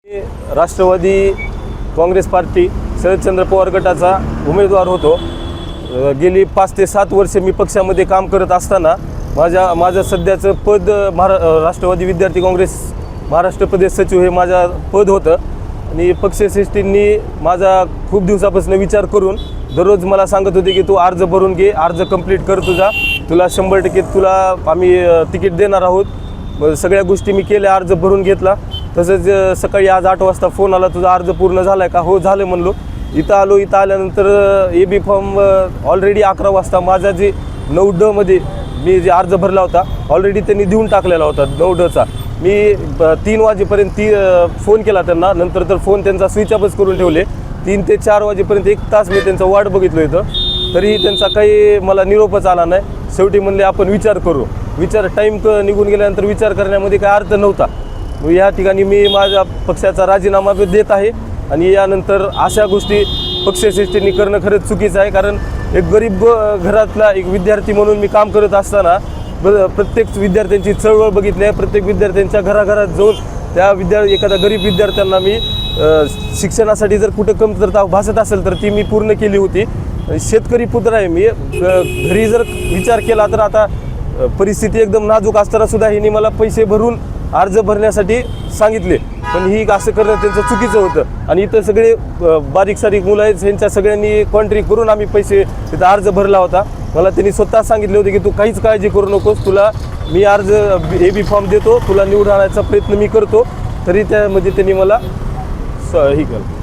Rashtrawadi Congress party Sharadchandra Pawar गटाचा उमेदवार होतो। गेली 5 ते 7 वर्षे मी पक्षामध्ये काम करत असताना माझं सध्याचं पद राष्ट्रवादी विद्यार्थी काँग्रेस महाराष्ट्र प्रदेश सचिव हे माझा पद होतं आणि पक्षश्रेष्ठींनी माझा खूप दिवसापासून विचार करून दररोज मला सांगत होते की तू अर्ज भरून घे, अर्ज कंप्लीट कर, तुला 100% तुला आम्ही तिकीट देणार आहोत। सगळ्या गोष्टी मी केल्या, अर्ज भरून घेतला। तसंच सकाळी आज 8 वाजता फोन आला, तुझा अर्ज पूर्ण झाला आहे का? हो झालं म्हणलो। इथं आलो, इथं आल्यानंतर AB फॉर्म ऑलरेडी 11 वाजता माझा जे 9D मध्ये मी जे अर्ज भरला होता ऑलरेडी त्यांनी देऊन टाकलेला होता 9Dचा। मी 3 वाजेपर्यंत फोन केला त्यांना, नंतर तर फोन त्यांचा स्विच ऑफच करून ठेवले। 3 ते 4 वाजेपर्यंत 1 तास मी त्यांचा वाट बघितलो इथं, तरीही त्यांचा काही मला निरोपच आला नाही। शेवटी म्हणले आपण विचार करू। टाईम निघून गेल्यानंतर विचार करण्यामध्ये काय अर्थ नव्हता। या ठिकाणी मी माझ्या पक्षाचा राजीनामा देत आहे आणि यानंतर अशा गोष्टी पक्षश्रेष्ठींनी करणं खरंच चुकीचं आहे। कारण एक गरीब घरातला एक विद्यार्थी म्हणून मी काम करत असताना प्रत्येक विद्यार्थ्यांची चळवळ बघितली आहे। प्रत्येक विद्यार्थ्यांच्या घराघरात जाऊन एखाद्या गरीब विद्यार्थ्यांना मी शिक्षणासाठी जर कुठं कमतरता भासत असेल तर ती मी पूर्ण केली होती। शेतकरी पुत्र आहे मी। घरी जर विचार केला तर आता परिस्थिती एकदम नाजूक असताना सुद्धा ह्यांनी मला पैसे भरून अर्ज भरण्यासाठी सांगितले, पण ही असं करणं त्यांचं चुकीचं होतं। आणि इथं सगळे बारीक सारीक मुलं आहेत, ह्यांच्या सगळ्यांनी कॉन्ट्री करून आम्ही पैसे तिथं अर्ज भरला होता। मला त्यांनी स्वतः सांगितले होते की तू काहीच काळजी करू नकोस, तुला मी अर्ज AB फॉर्म देतो, तुला निवडून आणायचा प्रयत्न मी करतो। तरी त्यामध्ये त्यांनी मला हे केलं।